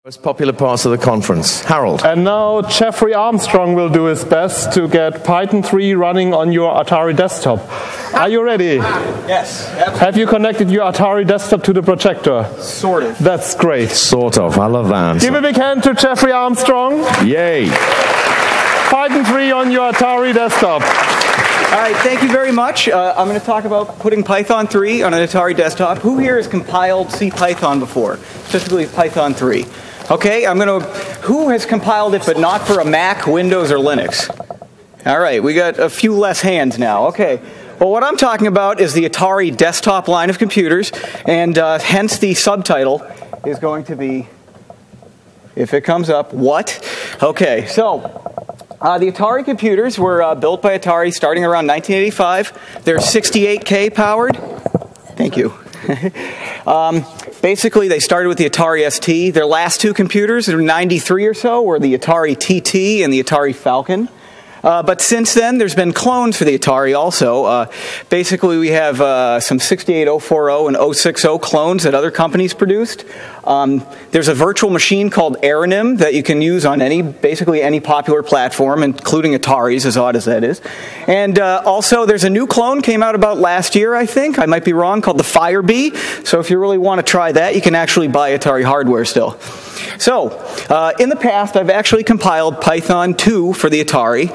Most popular parts of the conference. Harold. And now Jeffrey Armstrong will do his best to get Python 3 running on your Atari Desktop. Are you ready? Yes, absolutely. Have you connected your Atari Desktop to the projector? Sort of. That's great. Sort of. I love that answer. Give a big hand to Jeffrey Armstrong. Yay. Python 3 on your Atari Desktop. All right, thank you very much. I'm going to talk about putting Python 3 on an Atari Desktop. Who here has compiled CPython before? Specifically Python 3. Okay, who has compiled it but not for a Mac, Windows, or Linux? All right, we got a few less hands now. Okay, well, what I'm talking about is the Atari Desktop line of computers, and hence the subtitle is going to be, if it comes up, what? Okay, so the Atari computers were built by Atari starting around 1985. They're 68K powered. Thank you. Basically, they started with the Atari ST. Their last two computers, in 93 or so, were the Atari TT and the Atari Falcon. But since then, there's been clones for the Atari also. Basically, we have some 68040 and 060 clones that other companies produced. There's a virtual machine called Aranim that you can use on basically any popular platform, including Ataris, as odd as that is. And also, there's a new clone came out about last year, I think. I might be wrong, called the Firebee. So if you really want to try that, you can actually buy Atari hardware still. So, in the past, I've actually compiled Python 2 for the Atari,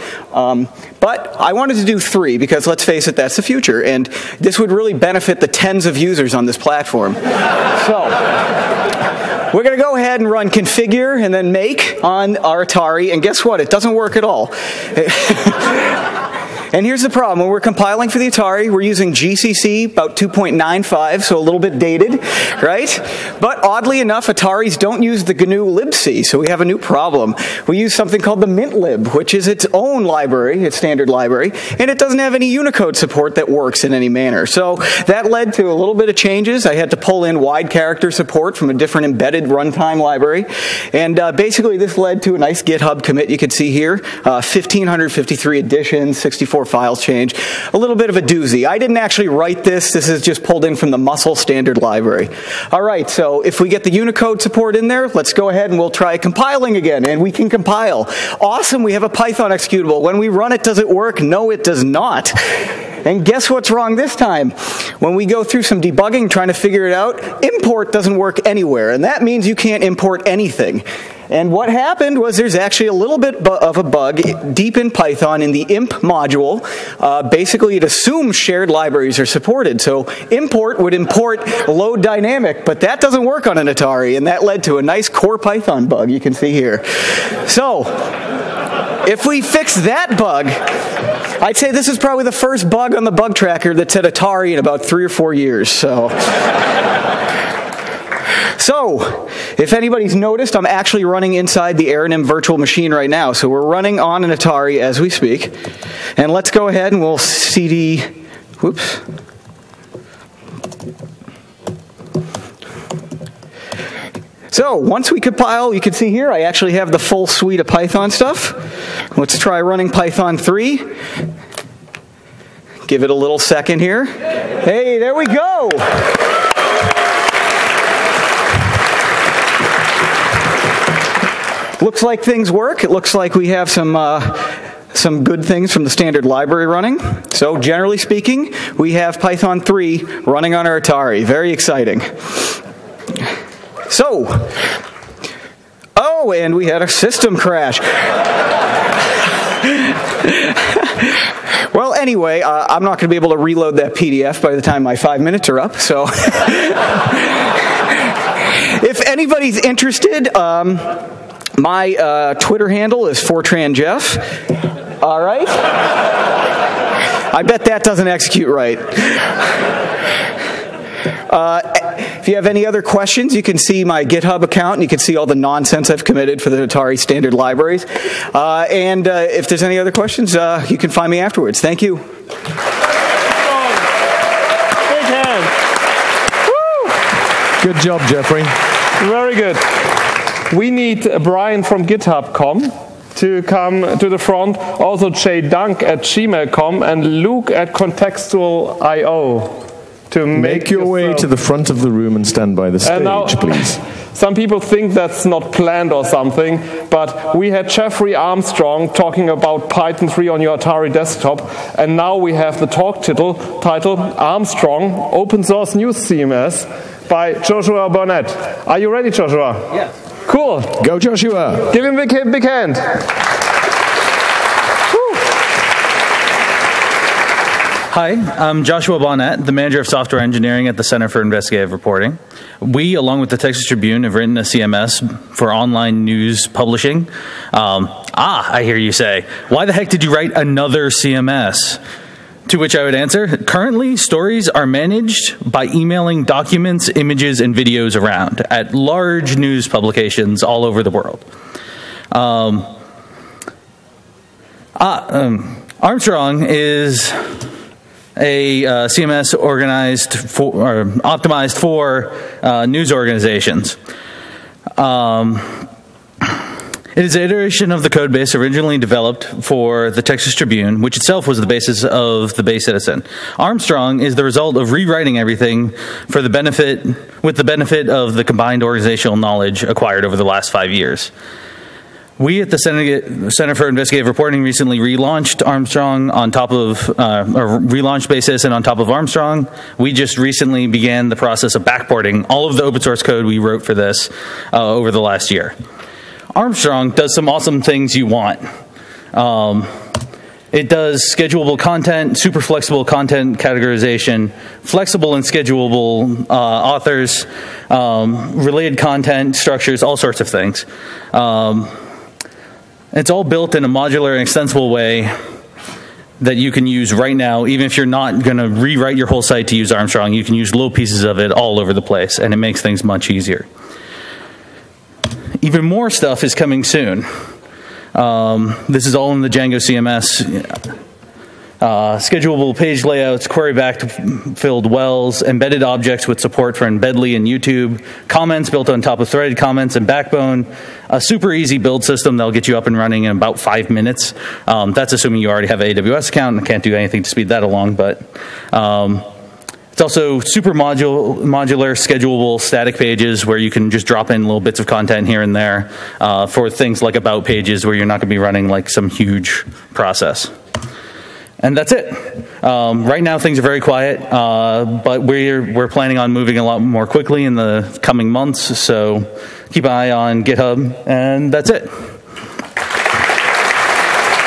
but I wanted to do 3 because, let's face it, that's the future, and this would really benefit the tens of users on this platform. So, we're going to go ahead and run configure and then make on our Atari, and guess what? It doesn't work at all. And here's the problem. When we're compiling for the Atari, we're using GCC about 2.95, so a little bit dated, right? But oddly enough, Ataris don't use the GNU libc, so we have a new problem. We use something called the mintlib, which is its own library, its standard library, and it doesn't have any Unicode support that works in any manner. So that led to a little bit of changes. I had to pull in wide character support from a different embedded runtime library, and basically this led to a nice GitHub commit you can see here, 1,553 editions, 64 files change. A little bit of a doozy. I didn't actually write this. This is just pulled in from the Muscle standard library. All right, so if we get the Unicode support in there, let's go ahead and we'll try compiling again, and we can compile. Awesome, we have a Python executable. When we run it, does it work? No, it does not. And guess what's wrong this time? When we go through some debugging trying to figure it out, import doesn't work anywhere, and that means you can't import anything. And what happened was there's actually a little bit of a bug deep in Python in the imp module. Basically, it assumes shared libraries are supported. So import would import load dynamic, but that doesn't work on an Atari, and that led to a nice core Python bug you can see here. So if we fix that bug, I'd say this is probably the first bug on the bug tracker that said Atari in about 3 or 4 years. So, if anybody's noticed, I'm actually running inside the Aranim virtual machine right now. So we're running on an Atari as we speak. And let's go ahead and we'll cd, whoops. So, once we compile, you can see here, I actually have the full suite of Python stuff. Let's try running Python 3. Give it a little second here. Hey, there we go! Looks like things work. It looks like we have some good things from the standard library running. So generally speaking, we have Python 3 running on our Atari. Very exciting. So, oh, and we had a system crash. Well, anyway, I'm not going to be able to reload that PDF by the time my 5 minutes are up. So, if anybody's interested, my Twitter handle is FortranJeff. All right? I bet that doesn't execute right. If you have any other questions, you can see my GitHub account, and you can see all the nonsense I've committed for the Atari standard libraries. And if there's any other questions, you can find me afterwards. Thank you. Big hand. Woo! Good job, Jeffrey. Very good. We need Brian from GitHub.com to come to the front. Also jdunk at gmail.com and Luke at contextual.io to make your way to the front of the room and stand by the stage, please. Some people think that's not planned or something, but we had Jeffrey Armstrong talking about Python 3 on your Atari Desktop, and now we have the talk title Armstrong, Open Source News CMS by Joshua Barnett. Are you ready, Joshua? Yes. Cool. Go, Joshua. Give him a big hand. Hi, I'm Joshua Barnett, the manager of software engineering at the Center for Investigative Reporting. We, along with the Texas Tribune, have written a CMS for online news publishing. I hear you say, why the heck did you write another CMS? To which I would answer, currently stories are managed by emailing documents, images, and videos around at large news publications all over the world. Armstrong is a CMS organized for, or optimized for news organizations. It is an iteration of the code base originally developed for the Texas Tribune, which itself was the basis of the Bay Citizen. Armstrong is the result of rewriting everything for the benefit of the combined organizational knowledge acquired over the last 5 years. We at the Center for Investigative Reporting recently relaunched Armstrong on top of, or relaunched Bay Citizen on top of Armstrong. We just recently began the process of backporting all of the open source code we wrote for this over the last year. Armstrong does some awesome things you want. It does schedulable content, super flexible content categorization, flexible and schedulable authors, related content structures, all sorts of things. It's all built in a modular and extensible way that you can use right now. Even if you're not going to rewrite your whole site to use Armstrong, you can use little pieces of it all over the place, and it makes things much easier. Even more stuff is coming soon. This is all in the Django CMS. Schedulable page layouts, query backfilled wells, embedded objects with support for Embedly and YouTube, comments built on top of threaded comments and Backbone, a super easy build system that'll get you up and running in about 5 minutes. That's assuming you already have an AWS account, and I can't do anything to speed that along, but it's also super modular, schedulable static pages where you can just drop in little bits of content here and there for things like about pages where you're not going to be running like some huge process. And that's it. Right now things are very quiet, but we're planning on moving a lot more quickly in the coming months, so keep an eye on GitHub, and that's it.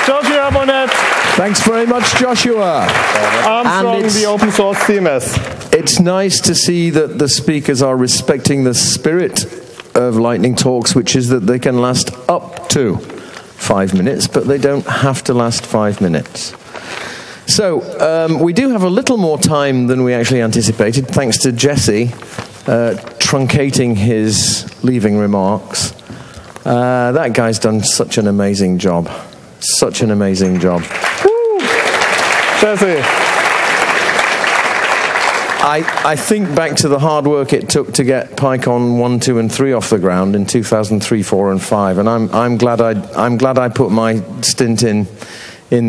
Joshua Barnett. Thanks very much, Joshua. Armstrong, the open source CMS. It's nice to see that the speakers are respecting the spirit of Lightning Talks, which is that they can last up to 5 minutes, but they don't have to last 5 minutes. So, we do have a little more time than we actually anticipated, thanks to Jesse truncating his leaving remarks. That guy's done such an amazing job. Such an amazing job. Woo! Jesse. I think back to the hard work it took to get PyCon 1, 2, and 3 off the ground in 2003, 4, and 5, and I'm glad I put my stint in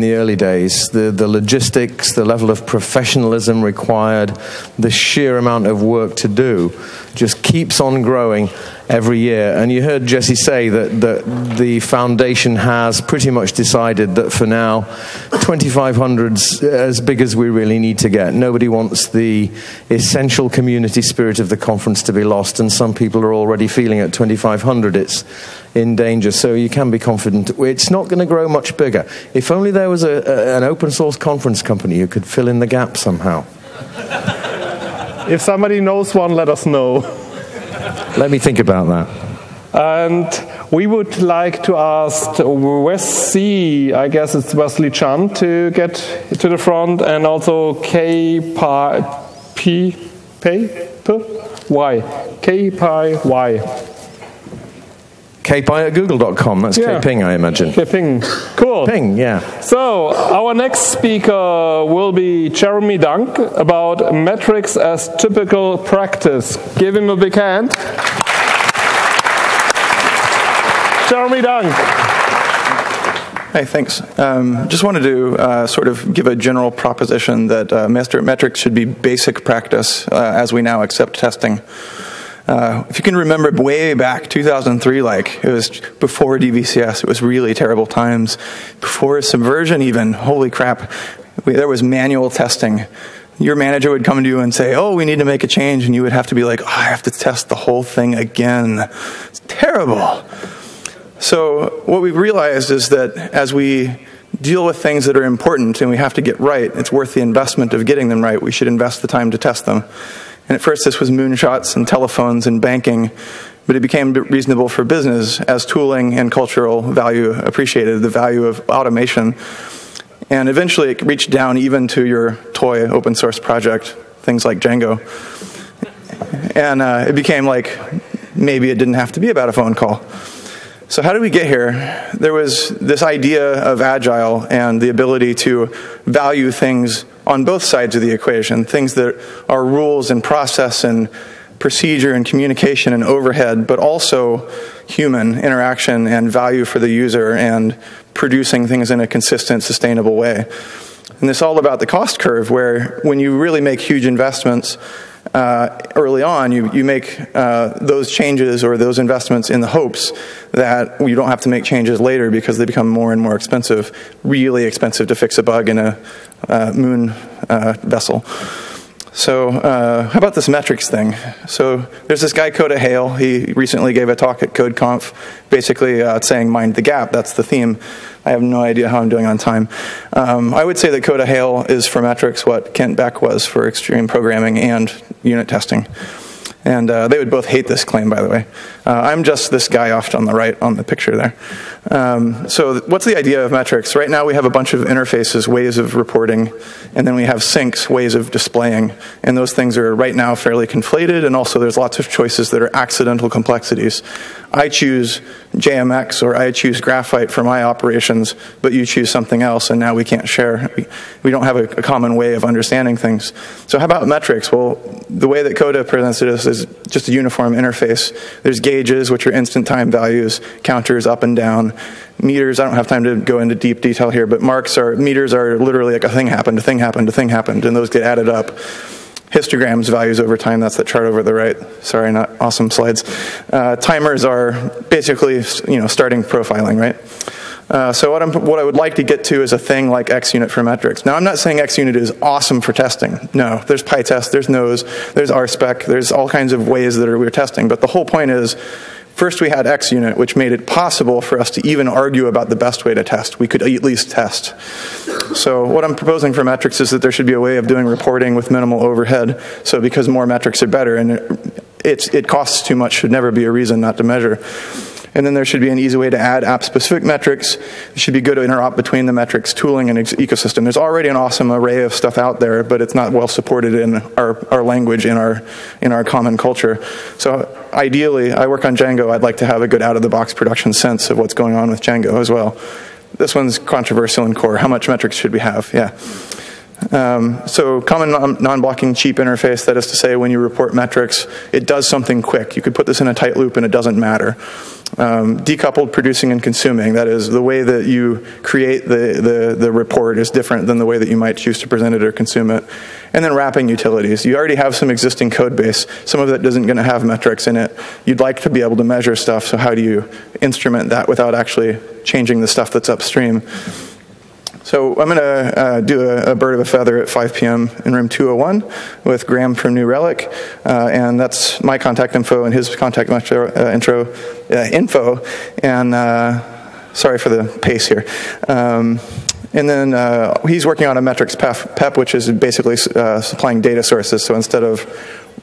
the early days. The logistics, the level of professionalism required, the sheer amount of work to do just keeps on growing every year. And you heard Jesse say that the foundation has pretty much decided that for now 2,500's as big as we really need to get. Nobody wants the essential community spirit of the conference to be lost, and some people are already feeling at 2,500 it's in danger, so you can be confident it's not going to grow much bigger. If only there was an open source conference company who could fill in the gap somehow. If somebody knows one, let us know. Let me think about that. And we would like to ask Wesley, I guess it's Wesley Chun, to get to the front, and also KPy kpy at google.com. That's kping, I imagine. Kping. Cool. Ping, yeah. So, our next speaker will be Jeremy Dunk about metrics as typical practice. Give him a big hand. Jeremy Dunk. Hey, thanks. Just wanted to sort of give a general proposition that metrics should be basic practice as we now accept testing. If you can remember way back, 2003, like, it was before DVCS, it was really terrible times. Before Subversion even, holy crap, there was manual testing. Your manager would come to you and say, oh, we need to make a change, and you would have to be like, oh, I have to test the whole thing again. It's terrible. So what we've realized is that as we deal with things that are important and we have to get right, it's worth the investment of getting them right. We should invest the time to test them. And at first this was moonshots and telephones and banking, but it became reasonable for business as tooling and cultural value appreciated the value of automation. And eventually it reached down even to your toy open source project, things like Django. And it became like maybe it didn't have to be about a phone call. So how did we get here? There was this idea of agile and the ability to value things on both sides of the equation, things that are rules and process and procedure and communication and overhead, but also human interaction and value for the user and producing things in a consistent, sustainable way. And this is all about the cost curve, where when you really make huge investments early on, you make those changes or those investments in the hopes that you don't have to make changes later because they become more and more expensive, really expensive to fix a bug in a moon vessel. So how about this metrics thing? So there's this guy, Coda Hale. He recently gave a talk at CodeConf, basically saying mind the gap. That's the theme. I have no idea how I'm doing on time. I would say that Coda Hale is for metrics what Kent Beck was for extreme programming and unit testing. And they would both hate this claim, by the way. I'm just this guy off on the right on the picture there. So what's the idea of metrics? Right now we have a bunch of interfaces, ways of reporting, and then we have sinks, ways of displaying. And those things are right now fairly conflated, and also there's lots of choices that are accidental complexities. I choose JMX or I choose Graphite for my operations, but you choose something else, and now we can't share. We don't have a common way of understanding things. So how about metrics? Well, the way that Coda presents it is just a uniform interface. There's gauges, which are instant time values, counters up and down. Meters, I don't have time to go into deep detail here, but meters are literally like a thing happened, a thing happened, a thing happened, and those get added up. Histograms, values over time, that's that chart over the right. Sorry, not awesome slides. Timers are basically, starting profiling, right? So what I would like to get to is a thing like XUnit for metrics. Now, I'm not saying XUnit is awesome for testing. No, there's PyTest, there's nose, there's RSpec, there's all kinds of ways that we're testing. But the whole point is, first we had XUnit, which made it possible for us to even argue about the best way to test. We could at least test. So what I'm proposing for metrics is that there should be a way of doing reporting with minimal overhead. So because more metrics are better, and it costs too much should never be a reason not to measure. And then there should be an easy way to add app-specific metrics. It should be good to interop between the metrics tooling and ecosystem. There's already an awesome array of stuff out there, but it's not well supported in our language, in our common culture. So ideally, I work on Django. I'd like to have a good out-of-the-box production sense of what's going on with Django as well. This one's controversial in core. How much metrics should we have? Yeah. So common non-blocking cheap interface, that is to say when you report metrics, it does something quick. You could put this in a tight loop and it doesn't matter. Decoupled producing and consuming, that is the way that you create the report is different than the way that you might choose to present it or consume it. And then wrapping utilities. You already have some existing code base. Some of it isn't going to have metrics in it. You'd like to be able to measure stuff, so how do you instrument that without actually changing the stuff that's upstream? So I'm going to do a bird of a feather at 5 p.m. in room 201 with Graham from New Relic, and that's my contact info and his contact info. And sorry for the pace here. And then he's working on a metrics PEP, which is basically supplying data sources. So instead of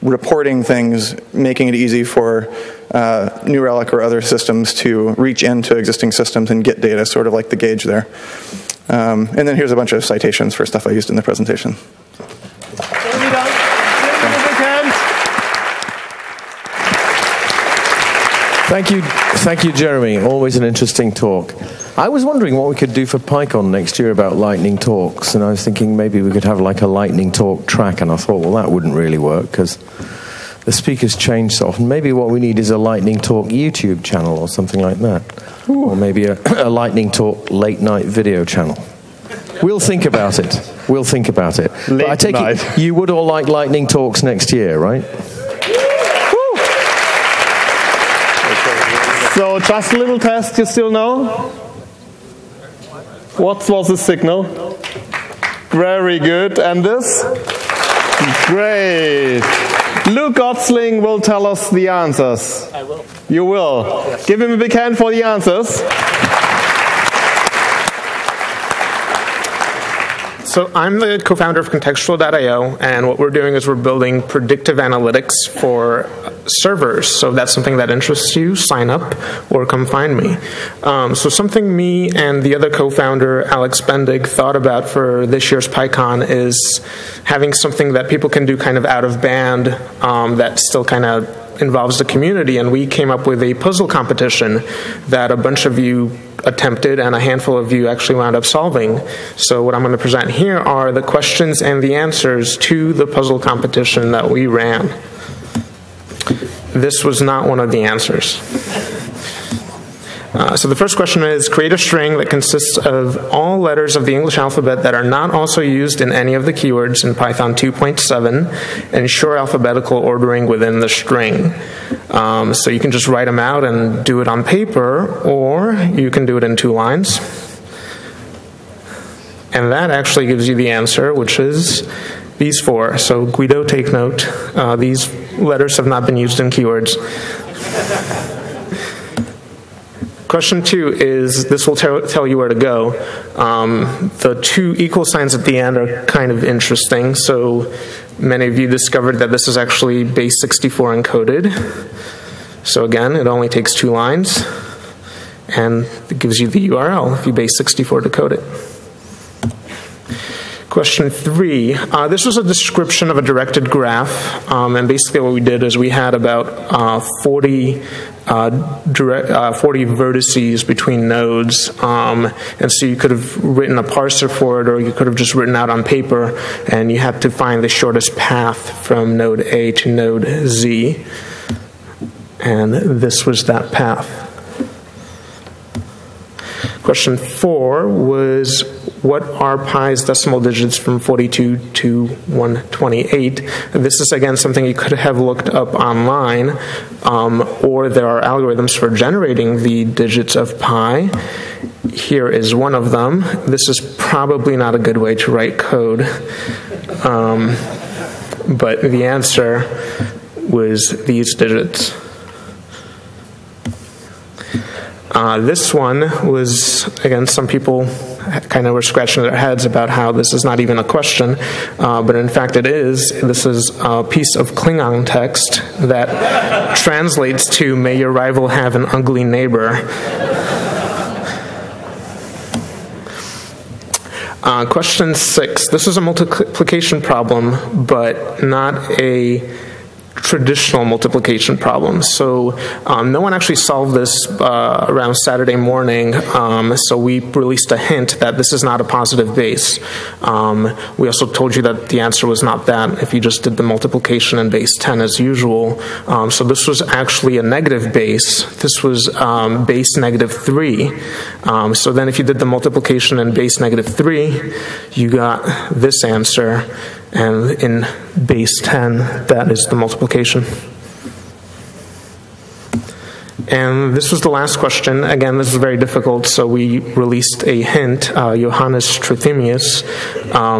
reporting things, making it easy for New Relic or other systems to reach into existing systems and get data, sort of like the gauge there. And then here's a bunch of citations for stuff I used in the presentation. Thank you, Jeremy. Always an interesting talk. I was wondering what we could do for PyCon next year about lightning talks, and I was thinking maybe we could have like a lightning talk track, and I thought, well, that wouldn't really work because the speakers change so often. Maybe what we need is a lightning talk YouTube channel or something like that. Ooh. Or maybe a lightning talk late night video channel. We'll think about it. But I take it you would all like lightning talks next year, right? So just a little test, you still know? What was the signal? Very good. And this? Great. Luke Gottsling will tell us the answers. I will. You will. Yes. Give him a big hand for the answers. So I'm the co-founder of Contextual.io, and what we're doing is we're building predictive analytics for servers. So if that's something that interests you, sign up or come find me. So something me and the other co-founder, Alex Bendig, thought about for this year's PyCon is having something that people can do kind of out of band that still kind of involves the community, and we came up with a puzzle competition that a bunch of you attempted and a handful of you actually wound up solving. So what I'm going to present here are the questions and the answers to the puzzle competition that we ran. This was not one of the answers. So the first question is, create a string that consists of all letters of the English alphabet that are not also used in any of the keywords in Python 2.7, and ensure alphabetical ordering within the string. So you can just write them out and do it on paper, or you can do it in 2 lines. And that actually gives you the answer, which is these 4. So Guido, take note. These letters have not been used in keywords. Question 2 is, this will tell you where to go. The 2 equal signs at the end are kind of interesting. So many of you discovered that this is actually base 64 encoded. So again, it only takes 2 lines, and it gives you the URL if you base 64 decode it. Question 3, this was a description of a directed graph, and basically what we did is we had about 40 vertices between nodes, and so you could have written a parser for it, or you could have just written out on paper, and you had to find the shortest path from node A to node Z, and this was that path. Question 4 was, what are pi's decimal digits from 42 to 128? This is, again, something you could have looked up online, or there are algorithms for generating the digits of pi. Here is one of them. This is probably not a good way to write code, but the answer was these digits. This one was, again, some people kind of were scratching their heads about how this is not even a question, but in fact it is. This is a piece of Klingon text that translates to, "May your rival have an ugly neighbor." Question 6. This is a multiplication problem, but not a traditional multiplication problem. So no one actually solved this around Saturday morning, so we released a hint that this is not a positive base. We also told you that the answer was not that if you just did the multiplication in base 10 as usual. So this was actually a negative base. This was base -3. So then if you did the multiplication in base -3, you got this answer. And in base 10, that is the multiplication. And this was the last question. Again, this is very difficult, so we released a hint. Johannes Trithemius,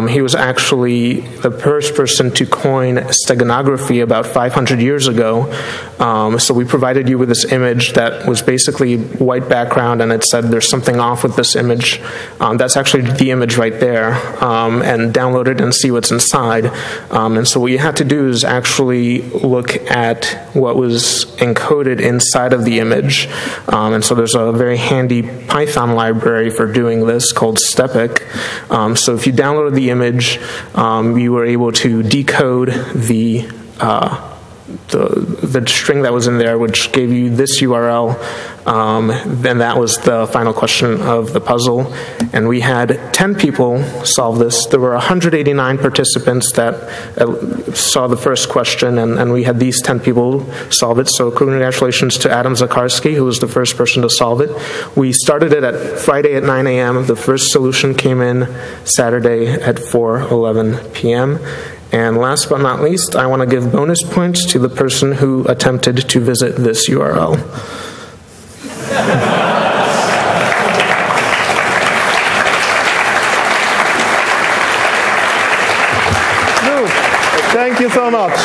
he was actually the first person to coin steganography about 500 years ago. So we provided you with this image that was basically white background, and it said there's something off with this image. That's actually the image right there, and download it and see what's inside. And so what you had to do is actually look at what was encoded inside of the image. And so there's a very handy Python library for doing this called Stepic. So if you downloaded the image, you were able to decode the string that was in there, which gave you this URL. Then that was the final question of the puzzle. And we had 10 people solve this. There were 189 participants that saw the first question, and we had these 10 people solve it. So congratulations to Adam Zakarski, who was the first person to solve it. We started it at Friday at 9 a.m. The first solution came in Saturday at 4:11 p.m. And last but not least, I want to give bonus points to the person who attempted to visit this URL. Thank you so much.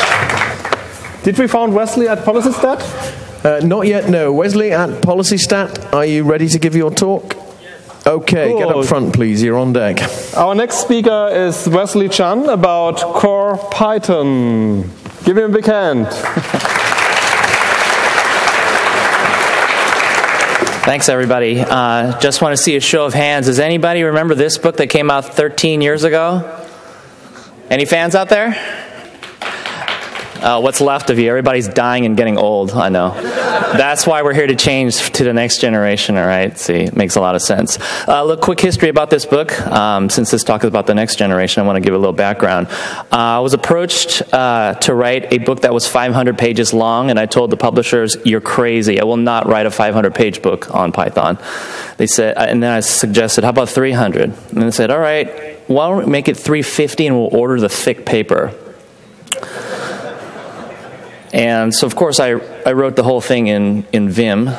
Did we find Wesley at PolicyStat? Not yet, no. Wesley at PolicyStat, are you ready to give your talk? Okay, cool. Get up front, please. You're on deck. Our next speaker is Wesley Chun about core Python. Give him a big hand. Thanks, everybody. Just want to see a show of hands. Does anybody remember this book that came out 13 years ago? Any fans out there? What's left of you? Everybody's dying and getting old, I know. That's why we're here to change to the next generation, all right? See, it makes a lot of sense. Look, quick history about this book. Since this talk is about the next generation, I want to give a little background. I was approached to write a book that was 500 pages long, and I told the publishers, you're crazy. I will not write a 500-page book on Python. They said, and then I suggested, how about 300? And they said, all right, why don't we make it 350 and we'll order the thick paper. And so, of course, I wrote the whole thing in Vim,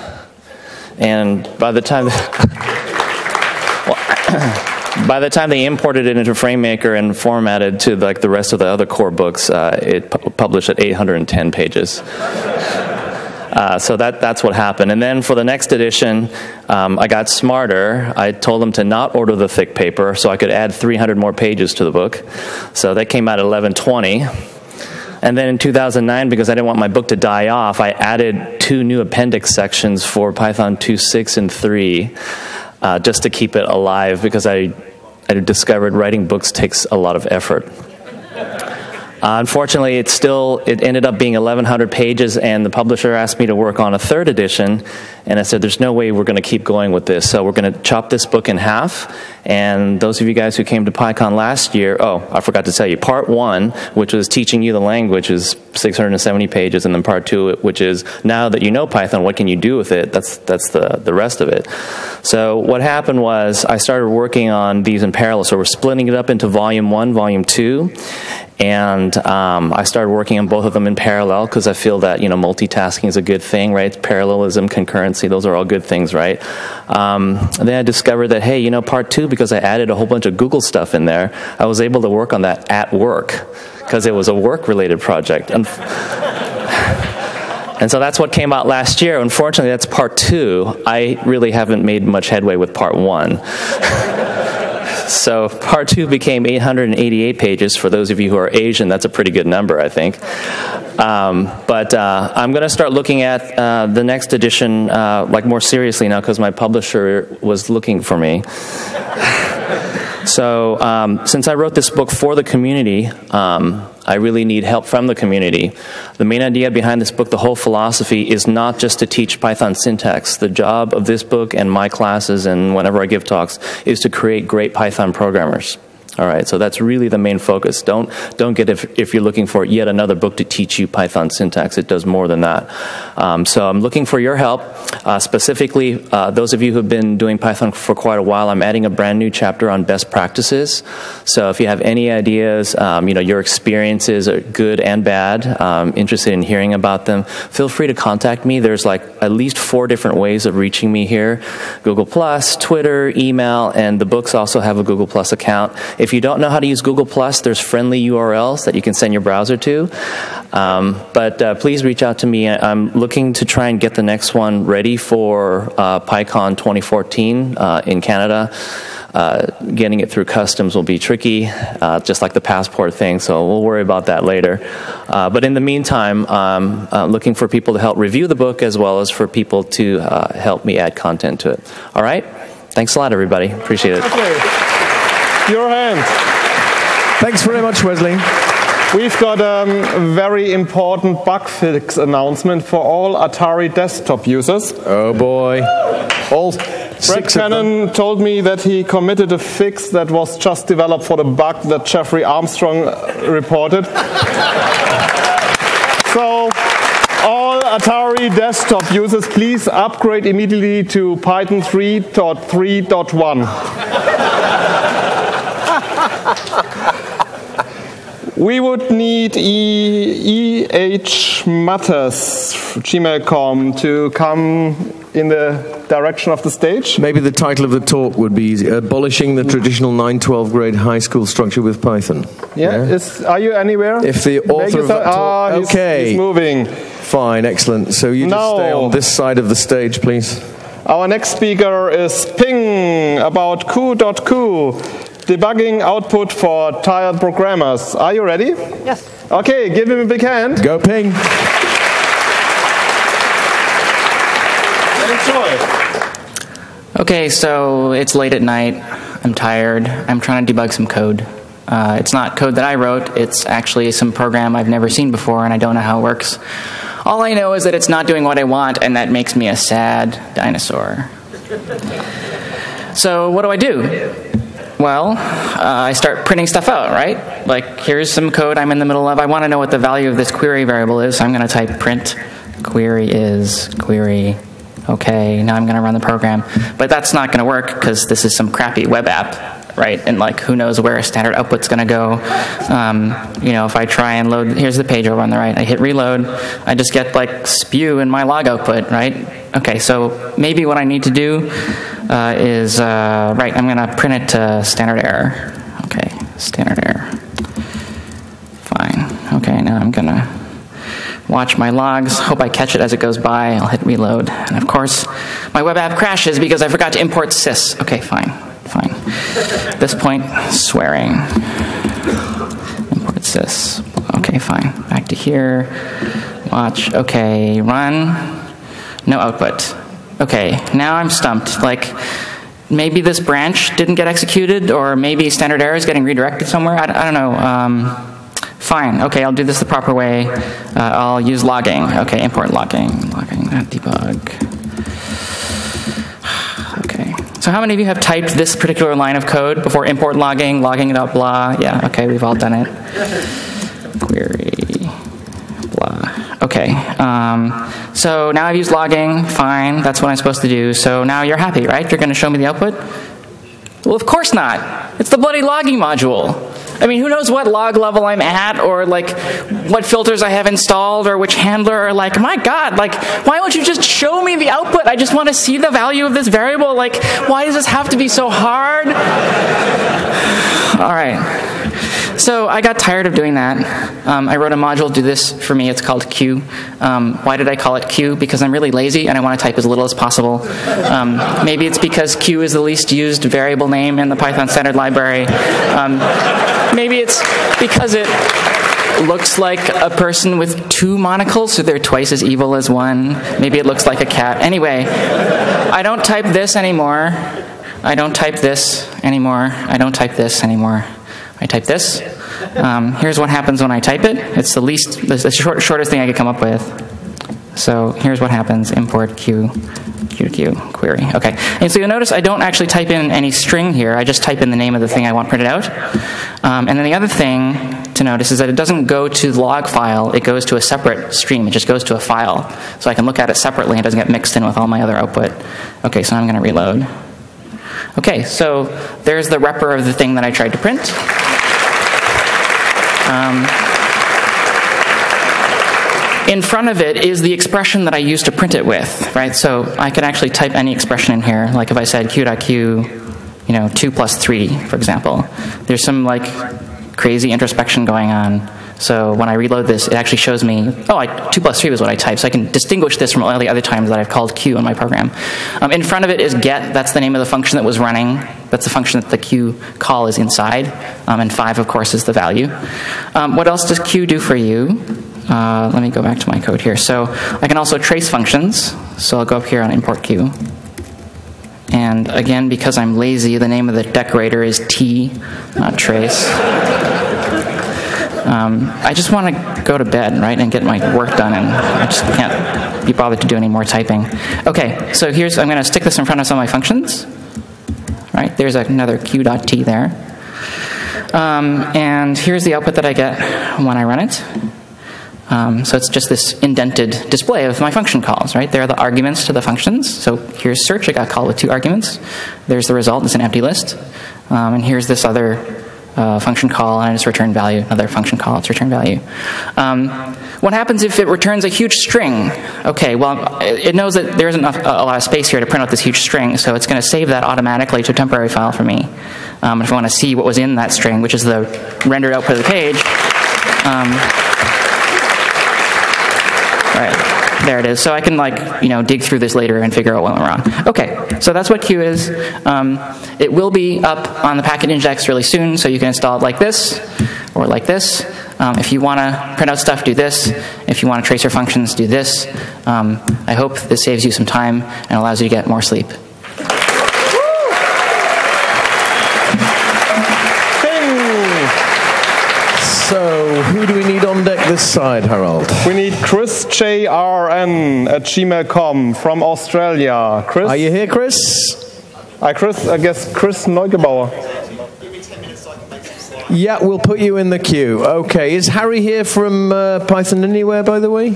and by the time they imported it into FrameMaker and formatted to like the rest of the other core books, it published at 810 pages. So that's what happened. And then for the next edition, I got smarter. I told them to not order the thick paper so I could add 300 more pages to the book. So that came out at 1120. And then in 2009, because I didn't want my book to die off, I added 2 new appendix sections for Python 2.6 and 3, just to keep it alive, because I discovered writing books takes a lot of effort. Unfortunately, it ended up being 1,100 pages, and the publisher asked me to work on a 3rd edition, and I said, there's no way we're going to keep going with this, so we're going to chop this book in half. And those of you guys who came to PyCon last year, I forgot to tell you, part 1, which was teaching you the language, is 670 pages, and then part 2, which is now that you know Python, what can you do with it? That's the rest of it. So what happened was I started working on these in parallel. So we're splitting it up into volume 1, volume 2, and I started working on both of them in parallel because I feel that multitasking is a good thing, right? Parallelism, concurrency, those are all good things, right? Then I discovered that, hey, part 2, because I added a whole bunch of Google stuff in there, I was able to work on that at work because it was a work-related project. And so that's what came out last year. Unfortunately, that's part 2. I really haven't made much headway with part 1. So part 2 became 888 pages. For those of you who are Asian, that's a pretty good number, I think. But I'm going to start looking at the next edition more seriously now because my publisher was looking for me. So since I wrote this book for the community, I really need help from the community. The main idea behind this book, the whole philosophy, is not just to teach Python syntax. The job of this book and my classes and whenever I give talks is to create great Python programmers. All right, so that's really the main focus. Don't get if you're looking for yet another book to teach you Python syntax. It does more than that. So I'm looking for your help. Specifically, those of you who have been doing Python for quite a while, I'm adding a brand new chapter on best practices. So if you have any ideas, your experiences are good and bad, interested in hearing about them, feel free to contact me. There's at least 4 different ways of reaching me here: Google+, Twitter, email, and the books also have a Google+ account. If you don't know how to use Google+, there's friendly URLs that you can send your browser to. But please reach out to me. I'm looking to try and get the next one ready for PyCon 2014 in Canada. Getting it through customs will be tricky, just like the passport thing, so we'll worry about that later. But in the meantime, I'm looking for people to help review the book as well as for people to help me add content to it. All right? Thanks a lot, everybody. Appreciate it. Okay. Your hand. Thanks very much, Wesley. We've got a very important bug fix announcement for all Atari Desktop users. Oh boy. All Brett Cannon told me that he committed a fix that was just developed for the bug that Jeffrey Armstrong reported. So all Atari Desktop users, please upgrade immediately to Python 3.3.1. We would need Malthus, gmail.com, to come in the direction of the stage. Maybe the title of the talk would be easy. Abolishing the traditional 9-12 grade high school structure with Python. Yeah. Are you anywhere? If the author of that talk... Okay. He's moving. Fine, excellent. So you just stay on this side of the stage, please. Our next speaker is Ping about Q.Q, debugging output for tired programmers. Are you ready? Yes. Okay, give him a big hand. Go Ping. Enjoy. Okay, so it's late at night. I'm tired. I'm trying to debug some code. It's not code that I wrote. It's actually some program I've never seen before, and I don't know how it works. All I know is that it's not doing what I want, and that makes me a sad dinosaur. So what do? Well, I start printing stuff out, right? Like, here's some code I'm in the middle of. I want to know what the value of this query variable is, so I'm going to type print query is query. Okay, now I'm going to run the program. But that's not going to work because this is some crappy web app, right? And like, who knows where a standard output's going to go. If I try and load, here's the page over on the right. I hit reload. I just get like spew in my log output, right? Okay, so maybe what I need to do is, I'm going to print it to standard error. Okay, standard error. Fine. Okay, now I'm going to watch my logs, hope I catch it as it goes by. I'll hit reload. And of course, my web app crashes because I forgot to import sys. Okay, fine. At this point, swearing. Import sys. Okay, fine. Back to here. Watch. Okay, run. No output. Okay, now I'm stumped. Like, maybe this branch didn't get executed, or maybe standard error is getting redirected somewhere. I don't know. Fine. Okay, I'll do this the proper way. I'll use logging. Okay, import logging. Logging, not debug. Okay. So how many of you have typed this particular line of code before import logging, logging.blah? Yeah, okay, we've all done it. Query, blah. Okay. So now I've used logging. Fine, that's what I'm supposed to do. So now you're happy, right? You're going to show me the output? Well, of course not. It's the bloody logging module. I mean, who knows what log level I'm at, or like what filters I have installed, or which handler, or like, my God, like, why don't you just show me the output? I just want to see the value of this variable. Like, why does this have to be so hard? All right. So I got tired of doing that. I wrote a module to do this for me. It's called Q. Why did I call it Q? Because I'm really lazy and I want to type as little as possible. Maybe it's because Q is the least used variable name in the Python standard library. Maybe it's because it looks like a person with two monocles, so they're twice as evil as one. Maybe it looks like a cat. Anyway, I don't type this anymore. I don't type this anymore. I don't type this anymore. I type this. Here's what happens when I type it. It's the shortest thing I could come up with. So here's what happens. Import Q to Q, query. Okay. And so you'll notice I don't actually type in any string here. I just type in the name of the thing I want printed out. And then the other thing to notice is that it doesn't go to the log file. It goes to a separate stream. It just goes to a file. So I can look at it separately. It doesn't get mixed in with all my other output. Okay, so I'm going to reload. Okay, so there's the wrapper of the thing that I tried to print. In front of it is the expression that I used to print it with, right? So I could actually type any expression in here. Like if I said Q.Q, 2 plus 3, for example. There's some like crazy introspection going on. So when I reload this, it actually shows me, 2 plus 3 was what I typed. So I can distinguish this from all the other times that I've called Q in my program. In front of it is get. That's the name of the function that was running. That's the function that the Q call is inside. And 5, of course, is the value. What else does Q do for you? Let me go back to my code here. So I can also trace functions. So I'll go up here on import Q. And again, because I'm lazy, the name of the decorator is T, not trace. I just want to go to bed, right, and get my work done, and I just can't be bothered to do any more typing. Okay, so I'm going to stick this in front of some of my functions. Right, there's another Q.T there. And here's the output that I get when I run it. So it's just this indented display of my function calls, right? There are the arguments to the functions. So here's search, it got called with 2 arguments. There's the result, it's an empty list. And here's this other function call, and I just return value, another function call, it's return value. what happens if it returns a huge string? Okay, well, it knows that there isn't a lot of space here to print out this huge string, so it's going to save that automatically to a temporary file for me. If I want to see what was in that string, which is the rendered output of the page. Right, there it is. So I can, like, dig through this later and figure out what went wrong. Okay, so that's what Q is. It will be up on the package index really soon, so you can install it like this or like this. If you want to print out stuff, do this. If you want to trace your functions, do this. I hope this saves you some time and allows you to get more sleep. So, who do we need on deck this side, Harold? We need Chris JRN at gmail.com from Australia. Chris? Are you here, Chris? Hi, Chris. I guess Chris Neugebauer. Yeah, we'll put you in the queue. Okay, is Harry here from Python Anywhere, by the way?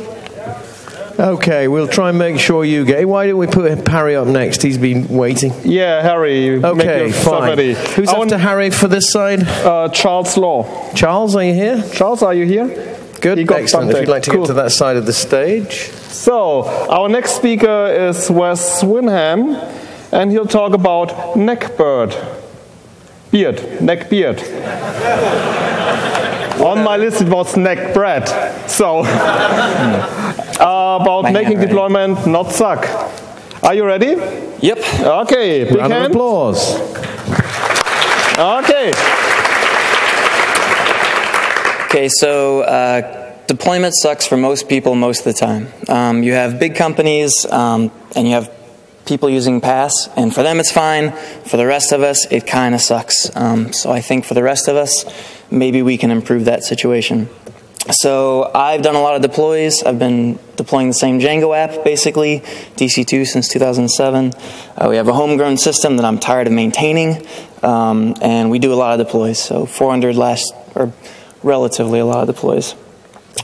Okay, we'll try and make sure you get. Why don't we put Harry up next? He's been waiting. Yeah, Harry. Okay, fine. Who's after Harry for this side? Charles Law. Charles, are you here? Charles, are you here? Good, excellent. If you'd like to get to that side of the stage. So, our next speaker is Wes Winham, and he'll talk about neckbeard. Neck beard. On my list it was neck bread. So, about making deployment not suck. Are you ready? Yep. Okay, big round of hand. applause. Okay. Okay, so deployment sucks for most people most of the time. You have big companies and you have people using PASS, and for them it's fine. For the rest of us, it kind of sucks. So I think for the rest of us, maybe we can improve that situation. So I've done a lot of deploys. I've been deploying the same Django app, basically, DC2 since 2007. We have a homegrown system that I'm tired of maintaining, and we do a lot of deploys. So 400 or relatively a lot of deploys.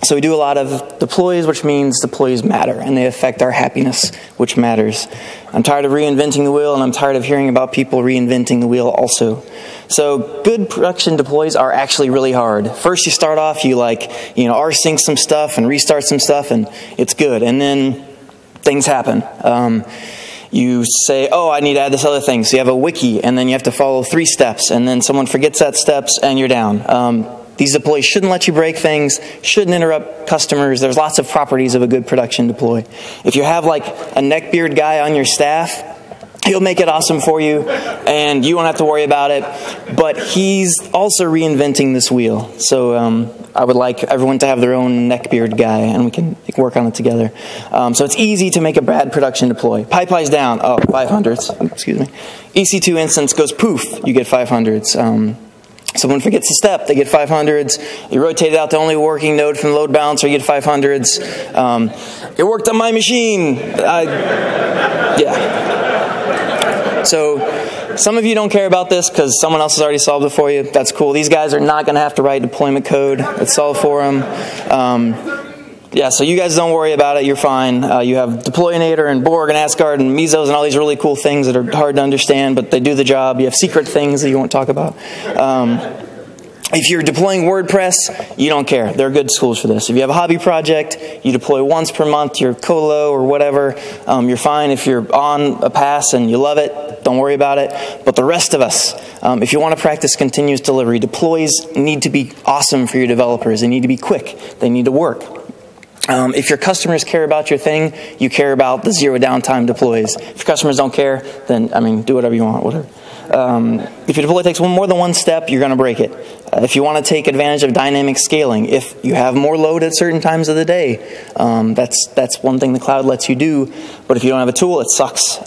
So we do a lot of deploys, which means deploys matter, and they affect our happiness, which matters. I'm tired of reinventing the wheel, and I'm tired of hearing about people reinventing the wheel also. So good production deploys are actually really hard. First you start off, you rsync some stuff and restart some stuff, and it's good. And then things happen. You say, oh, I need to add this other thing. So you have a wiki, and then you have to follow 3 steps, and then someone forgets that steps, and you're down. These deploys shouldn't let you break things, shouldn't interrupt customers. There's lots of properties of a good production deploy. If you have like a neckbeard guy on your staff, he'll make it awesome for you, and you won't have to worry about it. But he's also reinventing this wheel. So I would like everyone to have their own neckbeard guy, and we can work on it together. So it's easy to make a bad production deploy. PyPy's down. Oh, 500s. Excuse me. EC2 instance goes poof. You get 500s. Someone forgets a step, they get 500s. You rotate it out to only working node from the load balancer, you get 500s. It worked on my machine. Yeah. So some of you don't care about this because someone else has already solved it for you. That's cool. These guys are not going to have to write deployment code. It's solved for them. Yeah, so you guys don't worry about it. You're fine. You have Deployinator and Borg and Asgard and Mesos and all these really cool things that are hard to understand, but they do the job. You have secret things that you won't talk about. If you're deploying WordPress, you don't care. There are good tools for this. If you have a hobby project, you deploy once per month, your colo or whatever, you're fine. If you're on a pass and you love it, don't worry about it. But the rest of us, if you want to practice continuous delivery, deploys need to be awesome for your developers. They need to be quick. They need to work. If your customers care about your thing, you care about the zero downtime deploys. If your customers don't care, then, do whatever you want, whatever. If your deploy takes more than one step, you're going to break it. If you want to take advantage of dynamic scaling, if you have more load at certain times of the day, that's one thing the cloud lets you do. But if you don't have a tool, it sucks.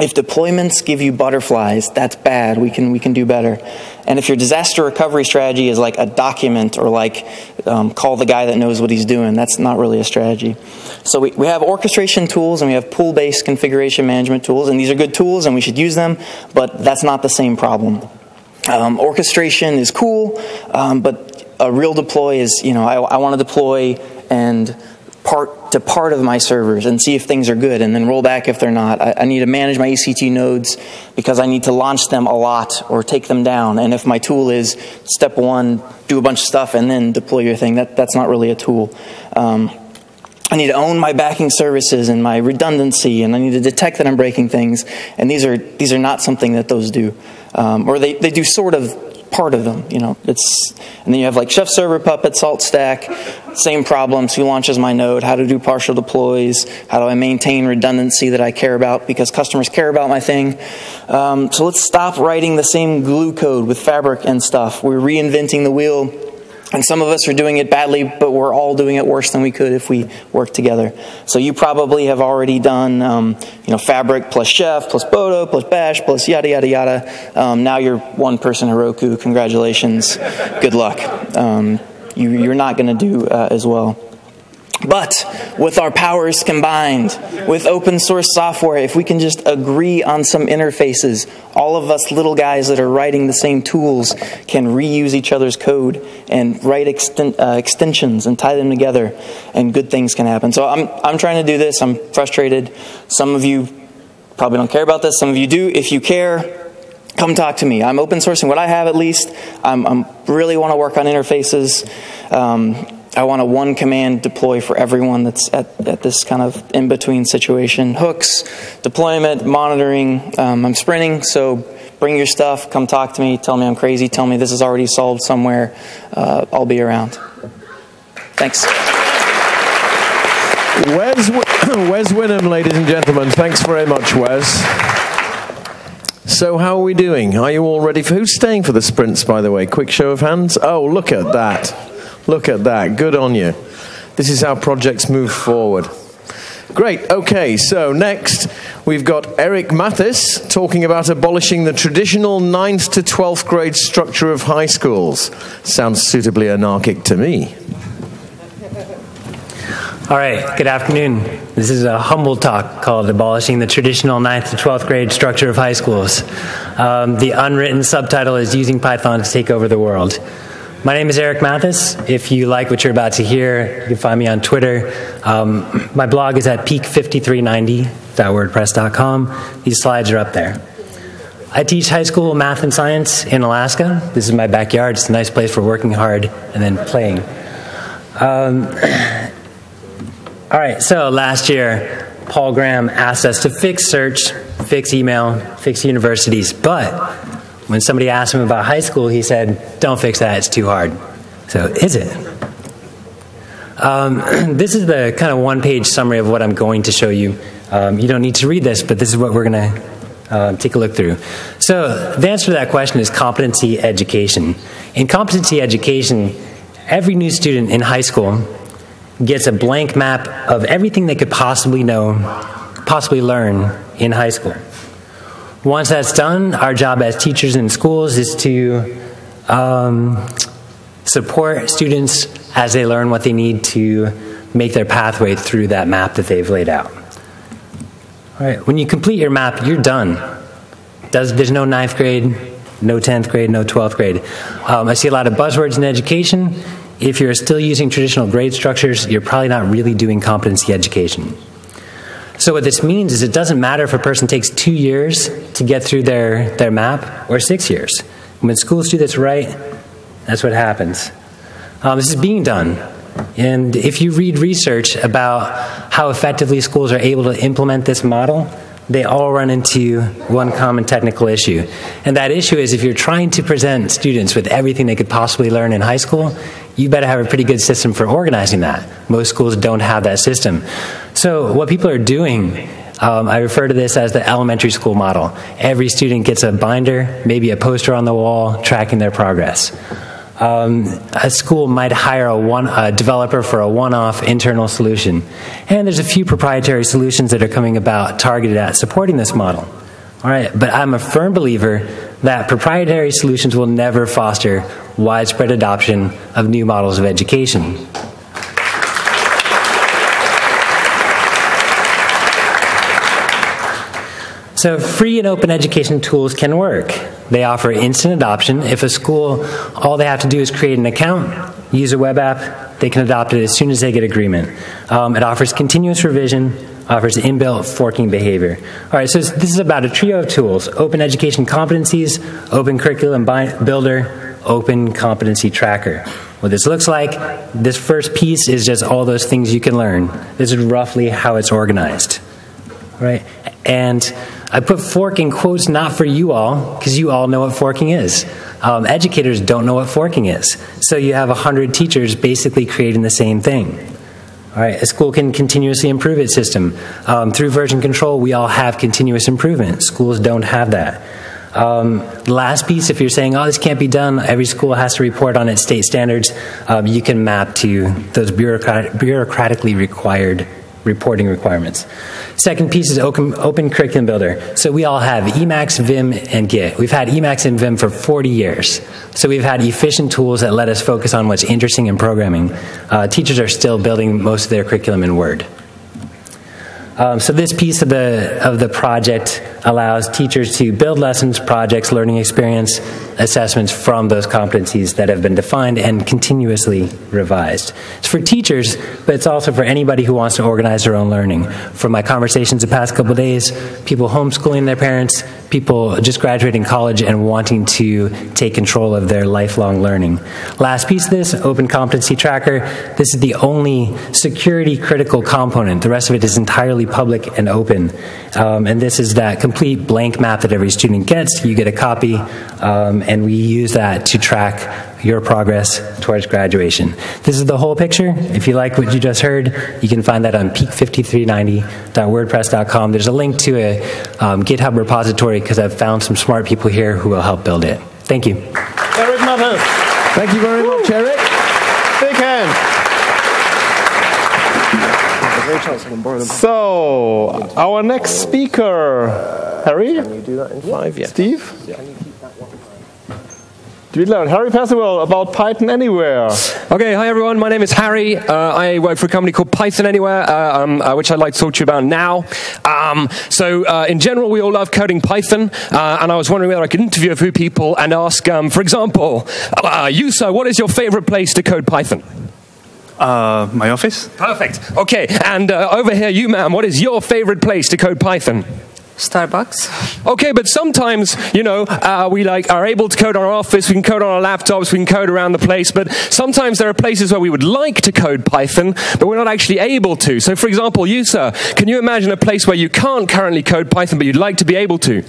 If deployments give you butterflies, that's bad. We can do better. And if your disaster recovery strategy is like a document or like call the guy that knows what he's doing, that's not really a strategy. So we have orchestration tools and we have pool-based configuration management tools, and these are good tools and we should use them, but that's not the same problem. Orchestration is cool, but a real deploy is, I want to deploy and part of my servers and see if things are good and then roll back if they're not. I need to manage my EC2 nodes because I need to launch them a lot or take them down. And if my tool is step 1, do a bunch of stuff and then deploy your thing, that's not really a tool. I need to own my backing services and my redundancy, and I need to detect that I'm breaking things. And these are not something that those do, or they do sort of part of them. And then you have like Chef Server, Puppet, Salt Stack, same problems. Who launches my node? How to do partial deploys? How do I maintain redundancy that I care about because customers care about my thing? So let's stop writing the same glue code with Fabric and stuff. We're reinventing the wheel. And some of us are doing it badly, but we're all doing it worse than we could if we work together. So you probably have already done, Fabric plus Chef plus Bodo plus Bash plus yada yada yada. Now you're one person Heroku. Congratulations. Good luck. You're not going to do as well. But with our powers combined, with open source software, if we can just agree on some interfaces, all of us little guys that are writing the same tools can reuse each other's code and write extensions and tie them together, and good things can happen. So I'm trying to do this. I'm frustrated. Some of you probably don't care about this. Some of you do. If you care, come talk to me. I'm open sourcing what I have, at least. I'm really want to work on interfaces. I want a one command deploy for everyone that's at this kind of in-between situation. Hooks, deployment, monitoring. I'm sprinting, so bring your stuff. Come talk to me. Tell me I'm crazy. Tell me this is already solved somewhere. I'll be around. Thanks. Wes Winham, ladies and gentlemen. Thanks very much, Wes. So how are we doing? Are you all ready for... Who's staying for the sprints, by the way? Quick show of hands. Oh, look at that. Look at that. Good on you. This is how projects move forward. Great. Okay, so next we've got Eric Malthus talking about abolishing the traditional 9th to 12th grade structure of high schools. Sounds suitably anarchic to me. All right, good afternoon. This is a humble talk called Abolishing the Traditional 9th to 12th Grade Structure of High Schools. The unwritten subtitle is Using Python to Take Over the World. My name is Eric Malthus. If you like what you're about to hear, you can find me on Twitter. My blog is at peak5390.wordpress.com. These slides are up there. I teach high school math and science in Alaska. This is my backyard. It's a nice place for working hard and then playing. All right, so last year, Paul Graham asked us to fix search, fix email, fix universities, but when somebody asked him about high school, he said, don't fix that, it's too hard. So is it? This is the kind of one-page summary of what I'm going to show you. You don't need to read this, but this is what we're going to take a look through. So the answer to that question is competency education. In competency education, every new student in high school gets a blank map of everything they could possibly learn in high school. Once that's done, our job as teachers in schools is to support students as they learn what they need to make their pathway through that map that they've laid out. All right, when you complete your map, you're done. There's no 9th grade, no 10th grade, no 12th grade. I see a lot of buzzwords in education. If you're still using traditional grade structures, you're probably not really doing competency education. So what this means is it doesn't matter if a person takes 2 years to get through their map or 6 years. When schools do this right, that's what happens. This is being done. And if you read research about how effectively schools are able to implement this model, they all run into one common technical issue. And that issue is if you're trying to present students with everything they could possibly learn in high school, you better have a pretty good system for organizing that. Most schools don't have that system. So what people are doing, I refer to this as the elementary school model. Every student gets a binder, maybe a poster on the wall, tracking their progress. A school might hire a developer for a one-off internal solution. And there's a few proprietary solutions that are coming about targeted at supporting this model. All right, but I'm a firm believer that proprietary solutions will never foster widespread adoption of new models of education. So free and open education tools can work. They offer instant adoption. If a school, all they have to do is create an account, use a web app, they can adopt it as soon as they get agreement. It offers continuous revision, offers inbuilt forking behavior. All right, so this is about a trio of tools: open education competencies, open curriculum builder, open competency tracker. what this looks like. This first piece is just all those things you can learn. This is roughly how it's organized, right? And I put fork in quotes not for you all, because you all know what forking is. Educators don't know what forking is. So you have 100 teachers basically creating the same thing. All right, a school can continuously improve its system. Through version control, we all have continuous improvement. Schools don't have that. Last piece, if you're saying, oh, this can't be done, every school has to report on its state standards, you can map to those bureaucratically required reporting requirements. Second piece is Open Curriculum Builder. So we all have Emacs, Vim, and Git. We've had Emacs and Vim for 40 years. So we've had efficient tools that let us focus on what's interesting in programming. Teachers are still building most of their curriculum in Word. So this piece of the project allows teachers to build lessons, projects, learning experience, assessments from those competencies that have been defined and continuously revised. It's for teachers, but it's also for anybody who wants to organize their own learning. From my conversations the past couple of days, people homeschooling their parents, people just graduating college and wanting to take control of their lifelong learning. Last piece of this, Open Competency Tracker. This is the only security critical component. The rest of it is entirely public and open. And this is that complete blank map that every student gets. You get a copy, and we use that to track your progress towards graduation. This is the whole picture. If you like what you just heard, you can find that on peak5390.wordpress.com. There's a link to a GitHub repository because I've found some smart people here who will help build it. Thank you. Eric Malthus. Thank you very much, Eric. Big hand. So, our next speaker, Harry? Can you do that in 5? Yeah. Steve? Harry Passwell about Python Anywhere. Okay, hi everyone, my name is Harry. I work for a company called Python Anywhere, which I'd like to talk to you about now. In general, we all love coding Python, and I was wondering whether I could interview a few people and ask, for example, you, sir, what is your favorite place to code Python? My office. Perfect. Okay, and over here, you, ma'am, what is your favorite place to code Python? Starbucks. Okay, but sometimes, we are able to code on our office, we can code on our laptops, we can code around the place, but sometimes there are places where we would like to code Python, but we're not actually able to. So, for example, you, sir, can you imagine a place where you can't currently code Python, but you'd like to be able to?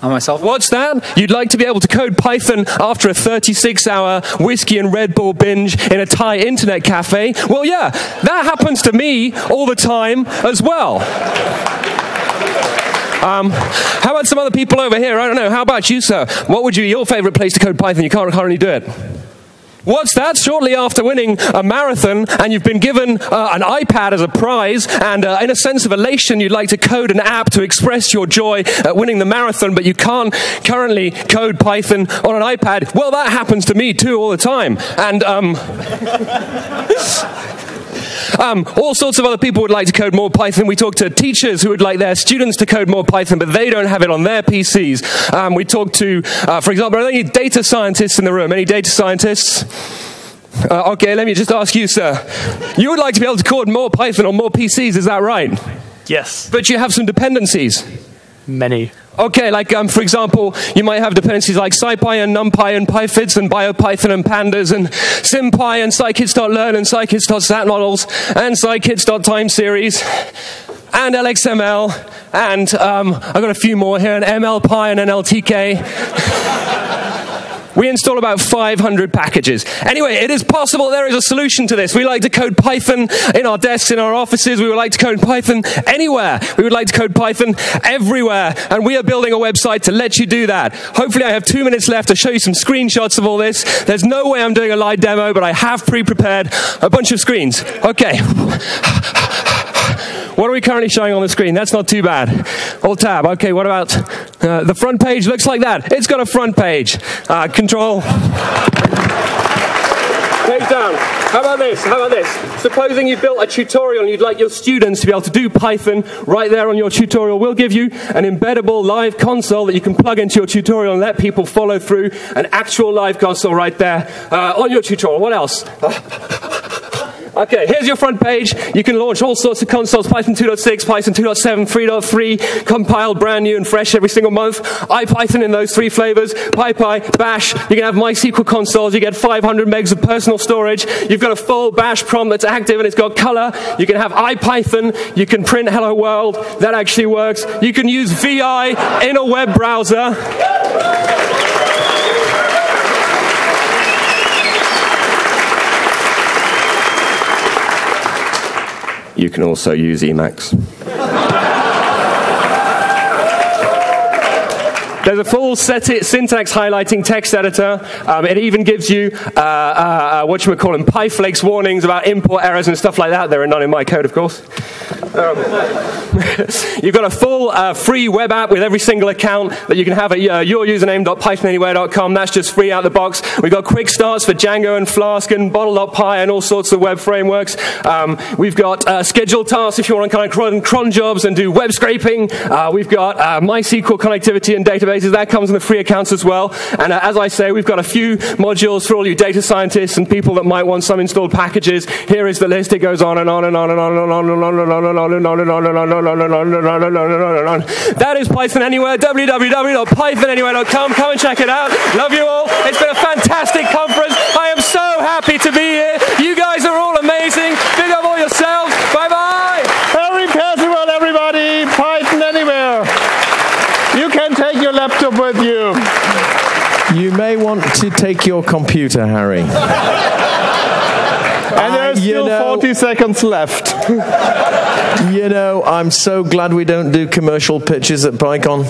Myself. What's that? You'd like to be able to code Python after a 36-hour whiskey and Red Bull binge in a Thai internet cafe? Well, yeah, that happens to me all the time as well. How about some other people over here? I don't know. How about you, sir? What would be your favorite place to code Python? You can't currently do it. What's that? Shortly after winning a marathon, and you've been given an iPad as a prize, and in a sense of elation, you'd like to code an app to express your joy at winning the marathon, but you can't currently code Python on an iPad. Well, that happens to me too all the time. And all sorts of other people would like to code more Python. We talk to teachers who would like their students to code more Python, but they don't have it on their PCs. We talk to, for example, are there any data scientists in the room? Any data scientists? Okay, let me just ask you, sir. You would like to be able to code more Python on more PCs, is that right? Yes. But you have some dependencies. Many. Okay, like, for example, you might have dependencies like SciPy and NumPy and PyFids and BioPython and Pandas and SymPy and scikits.learn and scikits.statmodels and scikits.timeseries and LXML and I've got a few more here, and MLPy and NLTK. We install about 500 packages. Anyway, it is possible there is a solution to this. We like to code Python in our desks, in our offices. We would like to code Python anywhere. We would like to code Python everywhere. And we are building a website to let you do that. Hopefully I have 2 minutes left to show you some screenshots of all this. There's no way I'm doing a live demo, but I have pre-prepared a bunch of screens. Okay. What are we currently showing on the screen? That's not too bad. Alt-tab. Okay, what about the front page? Looks like that. It's got a front page. Control. Page down. How about this? How about this? Supposing you built a tutorial and you'd like your students to be able to do Python right there on your tutorial. We'll give you an embeddable live console that you can plug into your tutorial and let people follow through an actual live console right there on your tutorial. What else? Okay, here's your front page. You can launch all sorts of consoles, Python 2.6, Python 2.7, 3.3, compiled brand new and fresh every single month. IPython in those 3 flavors, PyPy, Bash. You can have MySQL consoles. You get 500 megs of personal storage. You've got a full Bash prompt that's active and it's got color. You can have IPython. You can print hello world. That actually works. You can use VI in a web browser. You can also use Emacs. There's a full syntax highlighting text editor. It even gives you PyFlakes warnings about import errors and stuff like that. There are none in my code, of course. You've got a full free web app with every single account that you can have at yourusername.pythonanywhere.com. That's just free out the box. We've got quick starts for Django and Flask and Bottle.py and all sorts of web frameworks. We've got scheduled tasks if you want to kind of cron jobs and do web scraping. We've got MySQL connectivity and databases. That comes in the free accounts as well. And as I say, we've got a few modules for all you data scientists and people that might want some installed packages. Here is the list. It goes on and on and on and on and on and on and on and on and on and on and on and on and on and on and on and on. That is Python Anywhere, www.pythonanywhere.com. Come and check it out. Love you all. It's been a fantastic conference. I am so happy to be here. You guys are all amazing. Big up all yourselves. Bye-bye. Harry Percival, everybody. Python Anywhere. You can take your laptop with you. You may want to take your computer, Harry. And there's still 40 seconds left. You know, I'm so glad we don't do commercial pitches at PyCon.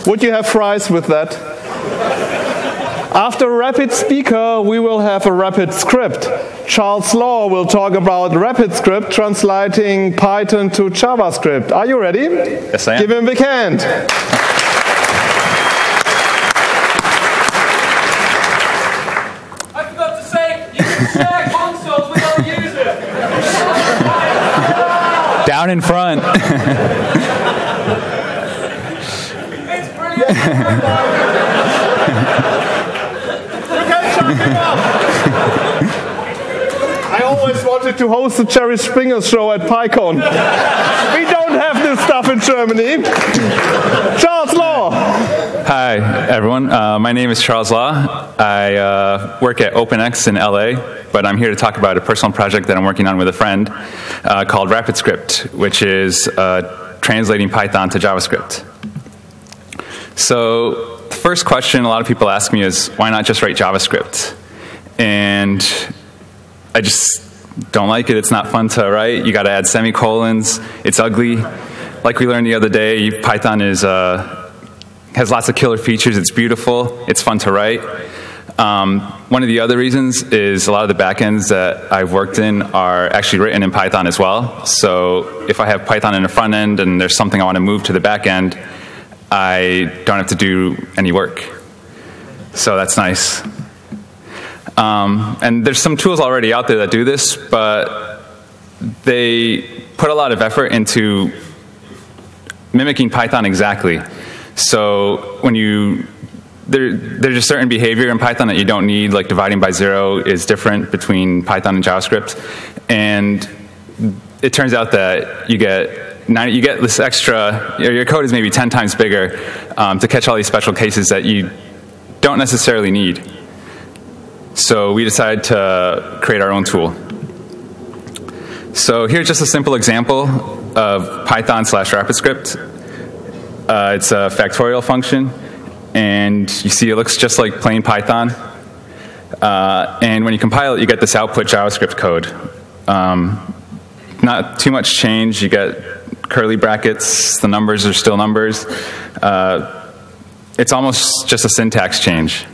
Would you have fries with that? After Rapid Speaker, we will have a Rapid Script. Charles Law will talk about Rapid Script translating Python to JavaScript. Are you ready? Yes, I am. Give him a big hand. I forgot to say, you can share consoles with other users. Down in front. It's brilliant. I always wanted to host the Jerry Springer show at PyCon. We don't have this stuff in Germany. Charles Law. Hi, everyone. My name is Charles Law. I work at OpenX in LA, but I'm here to talk about a personal project that I'm working on with a friend called RapidScript, which is translating Python to JavaScript. So the first question a lot of people ask me is, why not just write JavaScript? And I just don't like it. It's not fun to write. You got to add semicolons. It's ugly. Like we learned the other day, Python is has lots of killer features. It's beautiful. It's fun to write. One of the other reasons is a lot of the backends that I've worked in are actually written in Python as well. So if I have Python in the front end and there's something I want to move to the back end, I don't have to do any work. So that's nice. And there's some tools already out there that do this, but they put a lot of effort into mimicking Python exactly. So when there's a certain behavior in Python that you don't need, like dividing by 0 is different between Python and JavaScript. And it turns out that you get this extra, your code is maybe 10 times bigger to catch all these special cases that you don't necessarily need. So we decided to create our own tool. So here's just a simple example of Python/RapidScript. It's a factorial function, and you see it looks just like plain Python. And when you compile it, you get this output JavaScript code. Not too much change. You get curly brackets. The numbers are still numbers. It's almost just a syntax change.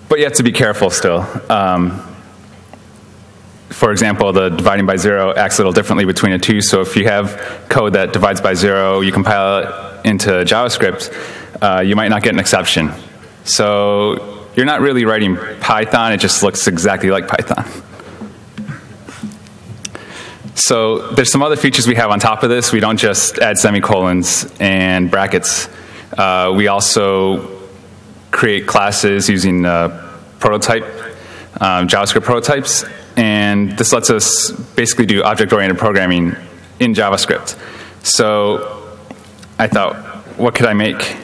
But you have to be careful still. For example, the dividing by 0 acts a little differently between the two. So if you have code that divides by 0, you compile it into JavaScript, you might not get an exception. So you're not really writing Python. It just looks exactly like Python. So there's some other features we have on top of this. We don't just add semicolons and brackets. We also create classes using prototype, JavaScript prototypes. And this lets us basically do object-oriented programming in JavaScript. So I thought, what could I make?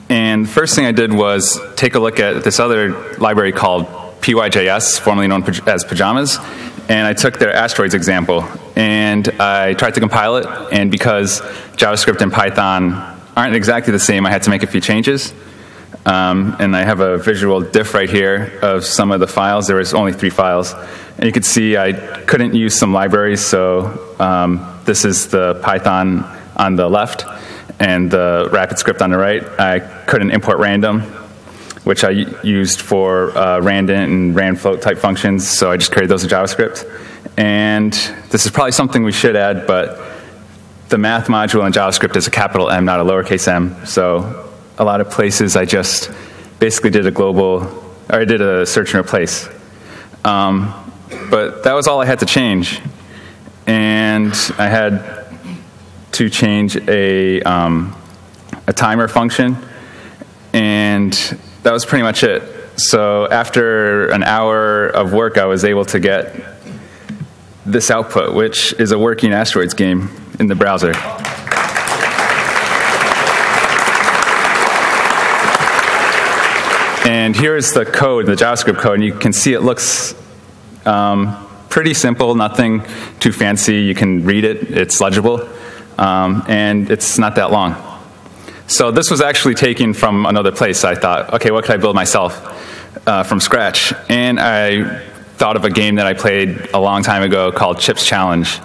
And the first thing I did was take a look at this other library called PyJS, formerly known as Pajamas, and I took their asteroids example, and I tried to compile it, and because JavaScript and Python aren't exactly the same, I had to make a few changes. And I have a visual diff right here of some of the files. There was only 3 files. And you can see I couldn't use some libraries, so this is the Python on the left and the rapid script on the right. I couldn't import random, which I used for randint and randfloat type functions, so I just created those in JavaScript. And this is probably something we should add, but the math module in JavaScript is a capital M, not a lowercase m, so a lot of places I just basically did a global, or I did a search and replace. But that was all I had to change. And I had to change a timer function, and that was pretty much it. So after an hour of work, I was able to get this output, which is a working asteroids game in the browser. And here is the code, the JavaScript code, and you can see it looks pretty simple, nothing too fancy. You can read it, it's legible, and it's not that long. So this was actually taken from another place. I thought, okay, what could I build myself from scratch? And I thought of a game that I played a long time ago called Chips Challenge.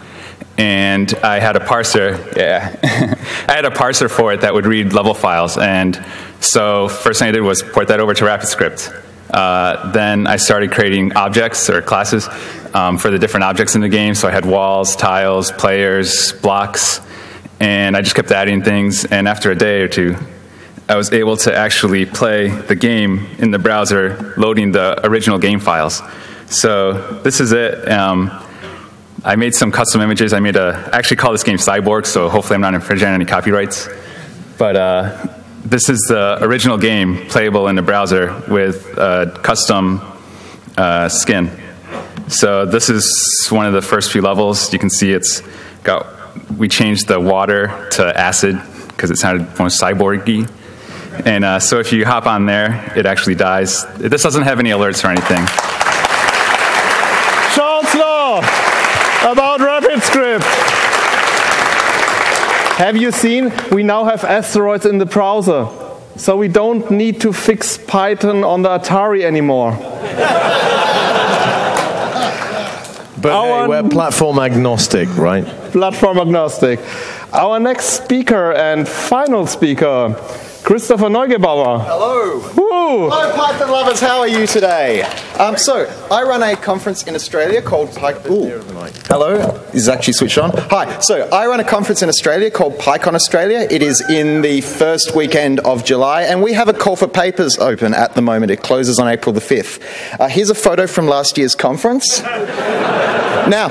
And I had a parser, I had a parser for it that would read level files. And so first thing I did was port that over to RapidScript. Then I started creating objects or classes for the different objects in the game. So I had walls, tiles, players, blocks, and I just kept adding things. And after a day or two, I was able to actually play the game in the browser, loading the original game files. So this is it. I made some custom images. I actually call this game Cyborg, so hopefully I'm not infringing on any copyrights. But this is the original game playable in the browser with a custom skin. So this is one of the first few levels. You can see we changed the water to acid because it sounded more cyborgy. And so if you hop on there, it actually dies. This doesn't have any alerts or anything. Charles Law about RapidScript. Have you seen? We now have asteroids in the browser, so we don't need to fix Python on the Atari anymore. But hey, we're platform agnostic, right? Platform agnostic. Our next speaker and final speaker, Christopher Neugebauer. Hello. Woo. Hello, Python lovers. How are you today? So, I run a conference in Australia called PyCon. Hello. This is actually switched on. Hi. So, I run a conference in Australia called PyCon Australia. It is in the first weekend of July, and we have a call for papers open at the moment. It closes on April the 5th. Here's a photo from last year's conference. Now,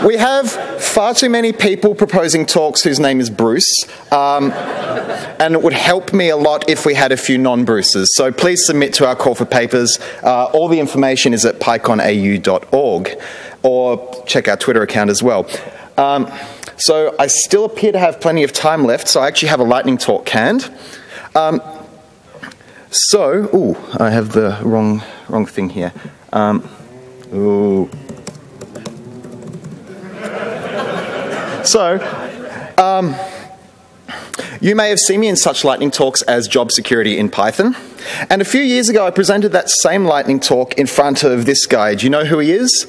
we have far too many people proposing talks whose name is Bruce, and it would help me a lot if we had a few non-Bruces. So please submit to our call for papers. All the information is at pyconau.org, or check our Twitter account as well. So I still appear to have plenty of time left, so I actually have a lightning talk canned. I have the wrong thing here. So, you may have seen me in such lightning talks as job security in Python. And a few years ago, I presented that same lightning talk in front of this guy. Do you know who he is?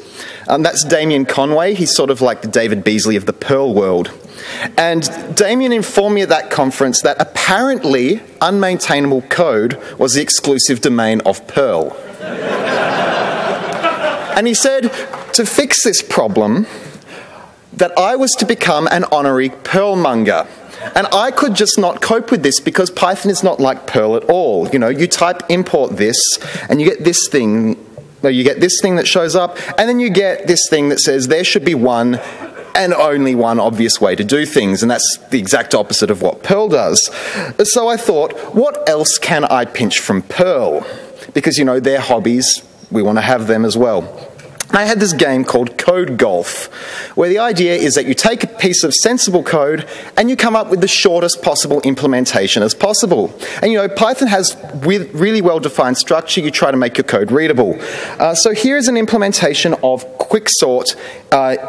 That's Damien Conway. He's sort of like the David Beasley of the Perl world. And Damien informed me at that conference that apparently unmaintainable code was the exclusive domain of Perl. And he said, to fix this problem, that I was to become an honorary Perl monger. And I could just not cope with this because Python is not like Perl at all. You know, you type import this, and you get this thing. You get this thing that shows up, and then you get this thing that says there should be one and only one obvious way to do things, and that's the exact opposite of what Perl does. So I thought, what else can I pinch from Perl? Because, you know, their hobbies, we want to have them as well. I had this game called Code Golf, where the idea is that you take a piece of sensible code and you come up with the shortest possible implementation as possible. And you know, Python has really well-defined structure. You try to make your code readable. So here is an implementation of quicksort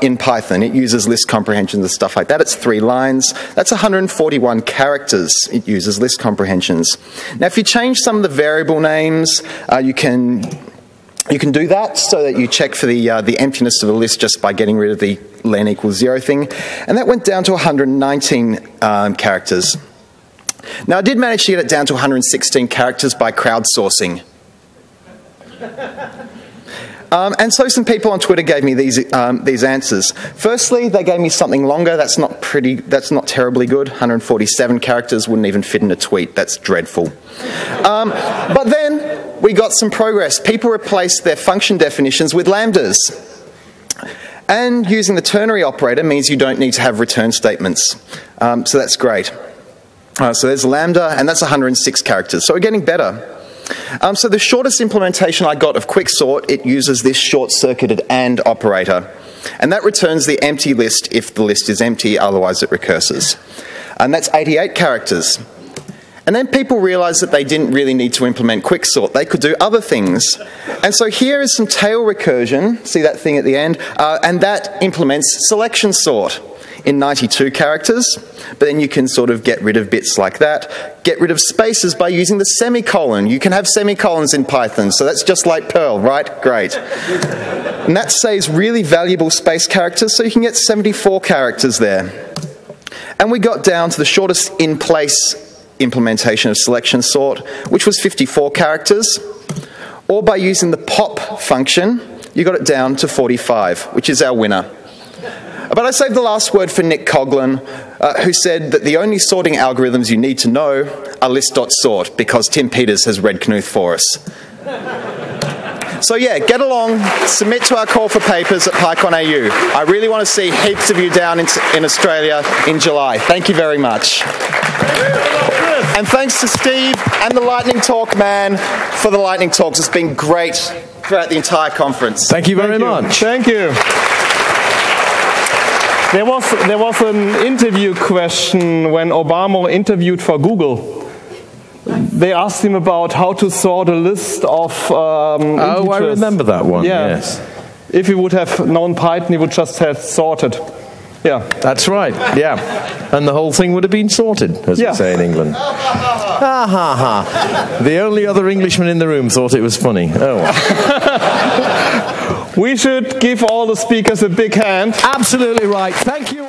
in Python. It uses list comprehensions and stuff like that. It's 3 lines. That's 141 characters. It uses list comprehensions. Now, if you change some of the variable names, you can do that so that you check for the emptiness of a list just by getting rid of the len equals 0 thing. And that went down to 119 characters. Now, I did manage to get it down to 116 characters by crowdsourcing. And so some people on Twitter gave me these answers. Firstly, they gave me something longer. That's not terribly good. 147 characters wouldn't even fit in a tweet. That's dreadful. But then we got some progress. People replaced their function definitions with lambdas. And using the ternary operator means you don't need to have return statements. So that's great. So there's lambda, and that's 106 characters. So we're getting better. So the shortest implementation I got of quicksort, it uses this short-circuited AND operator. And that returns the empty list if the list is empty, otherwise it recurses. And that's 88 characters. And then people realized that they didn't really need to implement quicksort. They could do other things. And so here is some tail recursion. See that thing at the end? And that implements selection sort in 92 characters. But then you can sort of get rid of bits like that. Get rid of spaces by using the semicolon. You can have semicolons in Python. So that's just like Perl, right? Great. And that saves really valuable space characters. So you can get 74 characters there. And we got down to the shortest in-place implementation of selection sort, which was 54 characters, or by using the pop function, you got it down to 45, which is our winner. But I saved the last word for Nick Coughlin, who said that the only sorting algorithms you need to know are list.sort, because Tim Peters has read Knuth for us. So yeah, get along, submit to our call for papers at PyCon AU. I really want to see heaps of you down in Australia in July. Thank you very much. And thanks to Steve and the Lightning Talk man for the Lightning Talks. It's been great throughout the entire conference. Thank you very much. Thank you. There was an interview question when Obama interviewed for Google. They asked him about how to sort a list of integers. I remember that one, yes. If he would have known Python, he would just have sorted. Yeah. That's right, yeah. And the whole thing would have been sorted, as we say in England. Ha ha ha. The only other Englishman in the room thought it was funny. Oh. We should give all the speakers a big hand. Absolutely right. Thank you.